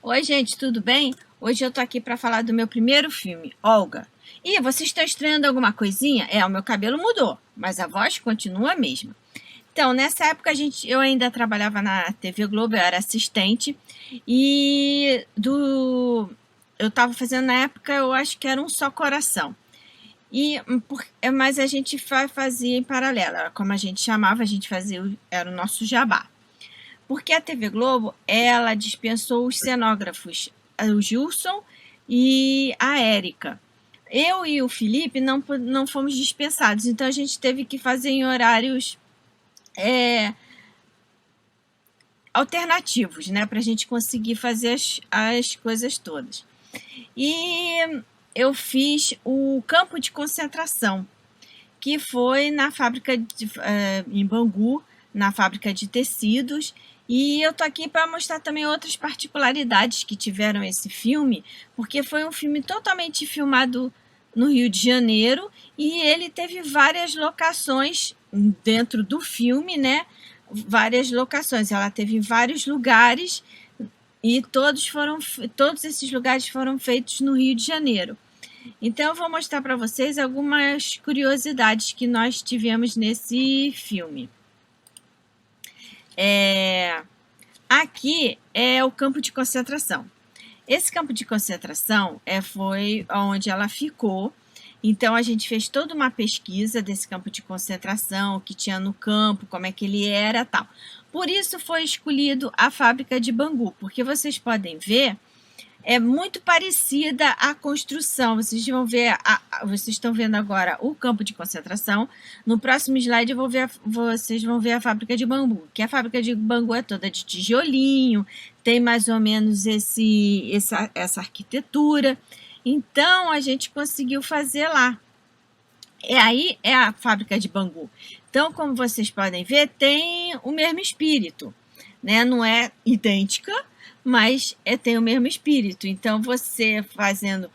Oi, gente, tudo bem? Hoje eu tô aqui para falar do meu primeiro filme, Olga. E vocês estão estranhando alguma coisinha? O meu cabelo mudou, mas a voz continua a mesma. Então, nessa época eu ainda trabalhava na TV Globo, eu era assistente e eu estava fazendo na época, eu acho que era Um Só Coração. Mas a gente fazia em paralelo, como a gente chamava, a gente fazia, era o nosso jabá. Porque a TV Globo, ela dispensou os cenógrafos, o Gilson e a Érica. Eu e o Felipe não fomos dispensados, então a gente teve que fazer em horários alternativos, né, para a gente conseguir fazer as coisas todas. E eu fiz o campo de concentração, que foi na fábrica em Bangu, na fábrica de tecidos. E eu tô aqui para mostrar também outras particularidades que tiveram esse filme, porque foi um filme totalmente filmado no Rio de Janeiro e ele teve várias locações dentro do filme, né? Várias locações. Ela teve vários lugares e todos esses lugares foram feitos no Rio de Janeiro. Então eu vou mostrar para vocês algumas curiosidades que nós tivemos nesse filme. Aqui é o campo de concentração. Esse campo de concentração foi onde ela ficou. Então a gente fez toda uma pesquisa desse campo de concentração, o que tinha no campo, como é que ele era, tal. Por isso foi escolhido a fábrica de Bangu, porque vocês podem ver, é muito parecida a construção. Vocês vão ver, vocês estão vendo agora o campo de concentração. No próximo slide vocês vão ver a fábrica de Bangu, que a fábrica de Bangu é toda de tijolinho, tem mais ou menos essa arquitetura. Então a gente conseguiu fazer lá. Aí é a fábrica de Bangu. Então, como vocês podem ver, tem o mesmo espírito, né? Não é idêntica, mas tem o mesmo espírito. Então, você fazendo,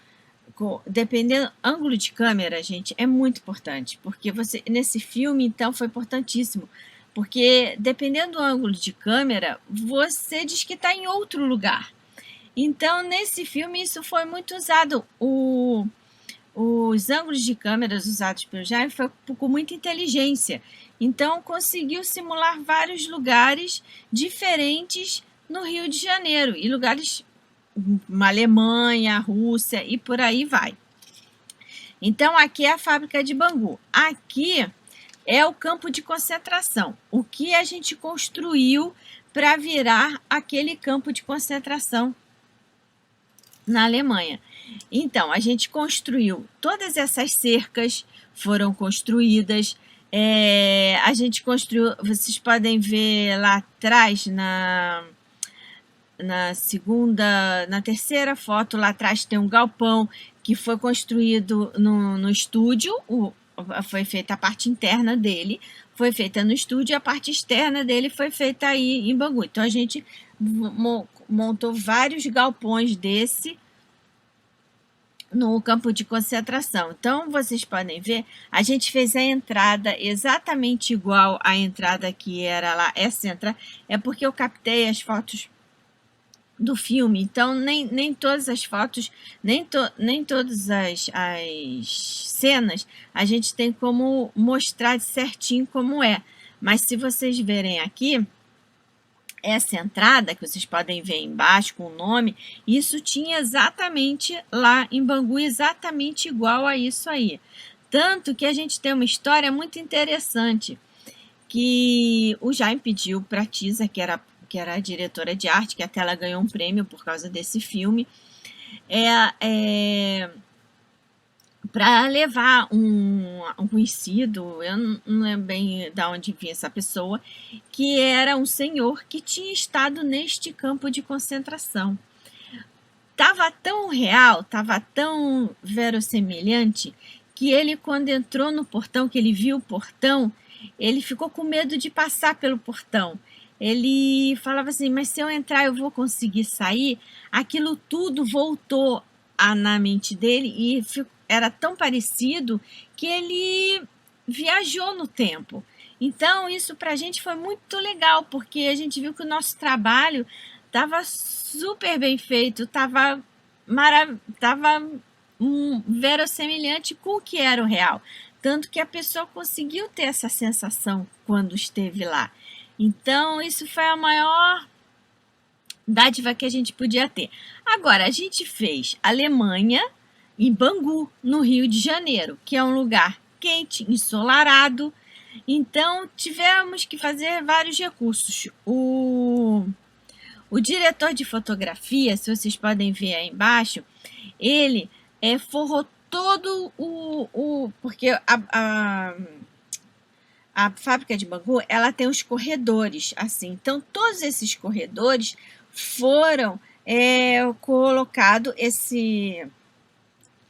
dependendo do ângulo de câmera, gente, é muito importante, porque nesse filme, então, foi importantíssimo, porque dependendo do ângulo de câmera, você diz que está em outro lugar. Então, nesse filme, isso foi muito usado. Os ângulos de câmeras usados pelo Jaime foi com muita inteligência. Então, conseguiu simular vários lugares diferentes no Rio de Janeiro, e lugares na Alemanha, Rússia e por aí vai. Então, aqui é a fábrica de Bangu. Aqui é o campo de concentração. O que a gente construiu para virar aquele campo de concentração na Alemanha. Então, a gente construiu todas essas cercas, foram construídas. A gente construiu, vocês podem ver lá atrás, na terceira foto, lá atrás tem um galpão que foi construído no estúdio, foi feita a parte interna dele, foi feita no estúdio, e a parte externa dele foi feita aí em Bangu. Então, a gente montou vários galpões desse no campo de concentração. Então, vocês podem ver, a gente fez a entrada exatamente igual à entrada que era lá. Essa entrada é porque eu captei as fotos do filme, então nem todas as fotos, nem todas as cenas a gente tem como mostrar certinho como é. Mas se vocês verem aqui, essa entrada que vocês podem ver embaixo com o nome, isso tinha exatamente lá em Bangu, exatamente igual a isso aí. Tanto que a gente tem uma história muito interessante, que o Jaime pediu para a Tisa, que era a diretora de arte, que até ela ganhou um prêmio por causa desse filme, para levar um conhecido, eu não lembro bem de onde vinha essa pessoa, que era um senhor que tinha estado neste campo de concentração. Estava tão real, estava tão verossemelhante, que ele, quando entrou no portão, que ele viu o portão, ele ficou com medo de passar pelo portão. Ele falava assim, mas se eu entrar eu vou conseguir sair? Aquilo tudo voltou na mente dele e era tão parecido que ele viajou no tempo. Então, isso para a gente foi muito legal, porque a gente viu que o nosso trabalho Tava super bem feito, tava verossemelhante com o que era o real. Tanto que a pessoa conseguiu ter essa sensação quando esteve lá. Então, isso foi a maior dádiva que a gente podia ter. Agora, a gente fez Alemanha em Bangu, no Rio de Janeiro, que é um lugar quente, ensolarado. Então, tivemos que fazer vários recursos. O diretor de fotografia, se vocês podem ver aí embaixo, ele forrou todo porque a fábrica de Bangu, ela tem os corredores, assim. Então, todos esses corredores foram colocado esse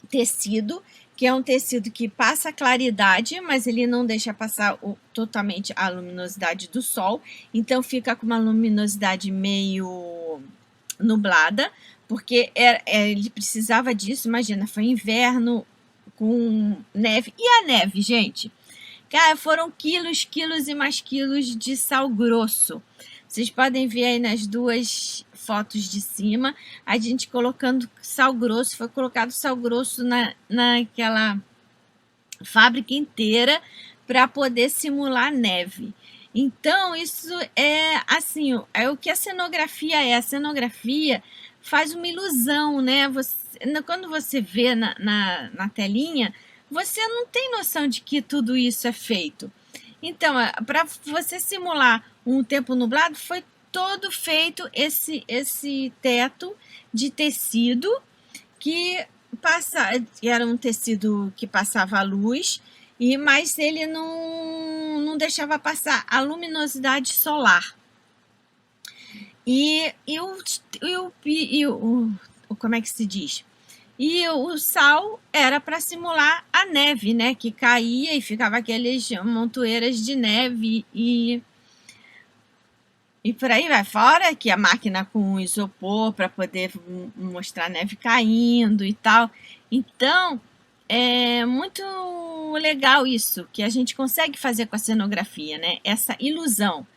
tecido, que é um tecido que passa claridade, mas ele não deixa passar totalmente a luminosidade do sol, então fica com uma luminosidade meio nublada, porque ele precisava disso. Imagina, foi inverno com neve. E a neve, gente? Cara, foram quilos e mais quilos de sal grosso. Vocês podem ver aí nas duas fotos de cima, a gente colocando sal grosso. Foi colocado sal grosso naquela fábrica inteira para poder simular neve. Então, isso é assim, é o que a cenografia é. A cenografia faz uma ilusão, né? Quando você vê na telinha, você não tem noção de que tudo isso é feito. Então, para você simular um tempo nublado, foi todo feito esse teto de tecido que era um tecido que passava a luz, mas ele não deixava passar a luminosidade solar. Como é que se diz? E o sal era para simular a neve, né? Que caía e ficava aquelas montoeiras de neve e por aí vai. Fora que a máquina com isopor para poder mostrar a neve caindo e tal. Então, é muito legal isso, que a gente consegue fazer com a cenografia, né? Essa ilusão.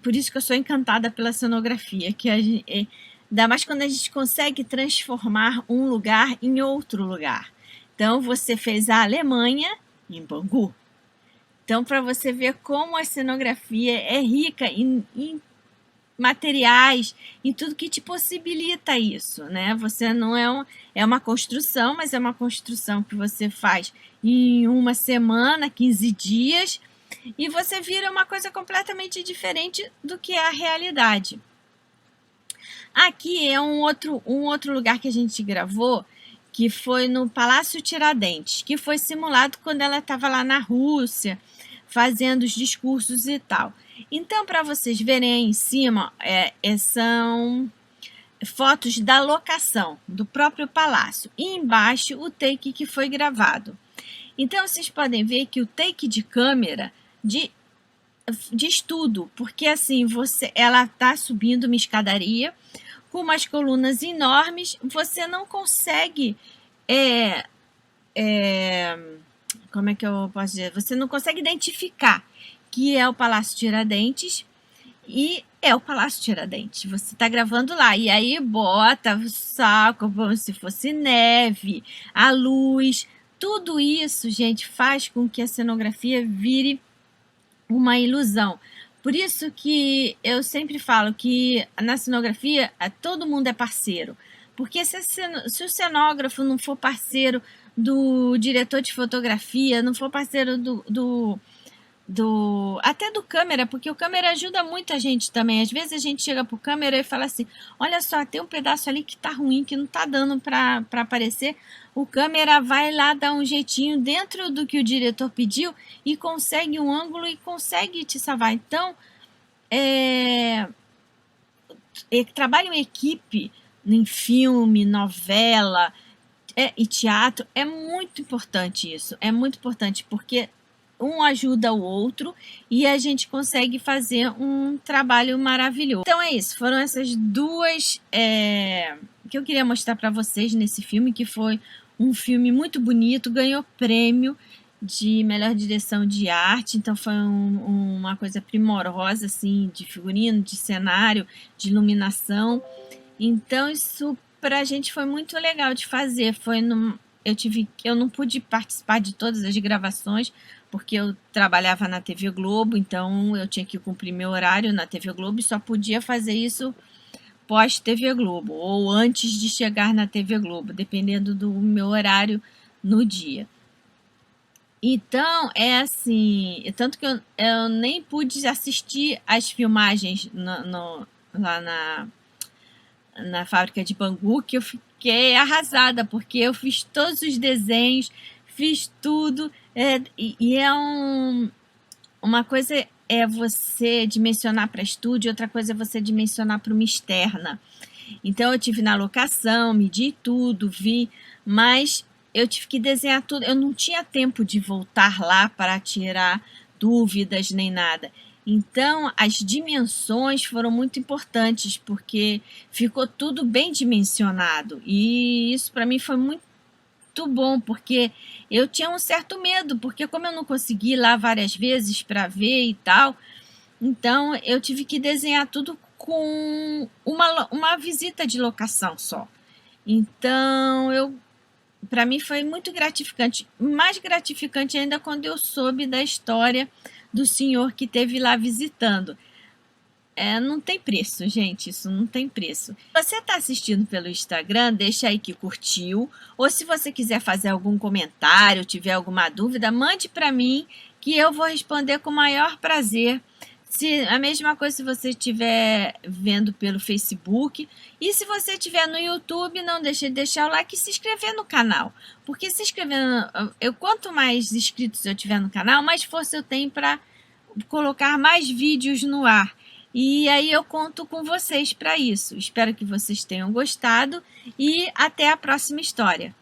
Por isso que eu sou encantada pela cenografia, que ainda mais quando a gente consegue transformar um lugar em outro lugar. Então, você fez a Alemanha em Bangu. Então, para você ver como a cenografia é rica em materiais, em tudo que te possibilita isso, né? Você não é uma construção, mas é uma construção que você faz em uma semana, 15 dias, e você vira uma coisa completamente diferente do que é a realidade. Aqui é um outro lugar que a gente gravou, que foi no Palácio Tiradentes, que foi simulado quando ela estava lá na Rússia, fazendo os discursos e tal. Então, para vocês verem aí em cima, são fotos da locação do próprio palácio. E embaixo, o take que foi gravado. Então, vocês podem ver que o take de câmera de estudo, porque assim, ela está subindo uma escadaria com umas colunas enormes, você não consegue como é que eu posso dizer? Você não consegue identificar que é o Palácio Tiradentes e é o Palácio Tiradentes. Você está gravando lá e aí bota o saco como se fosse neve, a luz, tudo isso, gente, faz com que a cenografia vire uma ilusão. Por isso que eu sempre falo que na cenografia todo mundo é parceiro. Porque se o cenógrafo não for parceiro do diretor de fotografia, não for parceiro até do câmera, porque o câmera ajuda muito a gente também. Às vezes a gente chega pro câmera e fala assim, olha só, tem um pedaço ali que tá ruim, que não tá dando para aparecer. O câmera vai lá dar um jeitinho dentro do que o diretor pediu e consegue um ângulo e consegue te salvar. Então, trabalho em equipe, em filme, novela e teatro, é muito importante isso. É muito importante porque um ajuda o outro e a gente consegue fazer um trabalho maravilhoso. Então é isso, foram essas duas que eu queria mostrar para vocês nesse filme, que foi um filme muito bonito, ganhou prêmio de melhor direção de arte, então foi uma coisa primorosa, assim, de figurino, de cenário, de iluminação. Então isso pra gente foi muito legal de fazer. Eu não pude participar de todas as gravações, porque eu trabalhava na TV Globo, então eu tinha que cumprir meu horário na TV Globo e só podia fazer isso pós TV Globo ou antes de chegar na TV Globo, dependendo do meu horário no dia. Então, é assim, tanto que eu nem pude assistir as filmagens lá na fábrica de Bangu, que eu fiquei arrasada, porque eu fiz todos os desenhos, fiz tudo, uma coisa é você dimensionar para estúdio, outra coisa é você dimensionar para uma externa. Então eu tive na locação, medi tudo, vi, mas eu tive que desenhar tudo. Eu não tinha tempo de voltar lá para tirar dúvidas nem nada. Então as dimensões foram muito importantes, porque ficou tudo bem dimensionado. E isso para mim foi muito bom, porque eu tinha um certo medo, porque como eu não consegui ir lá várias vezes para ver e tal, então eu tive que desenhar tudo com uma visita de locação só. Então, para mim foi muito gratificante, mais gratificante ainda quando eu soube da história do senhor que esteve lá visitando. Não tem preço, gente, isso não tem preço. Se você está assistindo pelo Instagram, deixa aí que curtiu, ou se você quiser fazer algum comentário, tiver alguma dúvida, mande para mim que eu vou responder com o maior prazer. Se a mesma coisa se você estiver vendo pelo Facebook, e se você estiver no YouTube, não deixe de deixar o like e se inscrever no canal, porque se inscrevendo, quanto mais inscritos eu tiver no canal, mais força eu tenho para colocar mais vídeos no ar. E aí eu conto com vocês para isso. Espero que vocês tenham gostado e até a próxima história.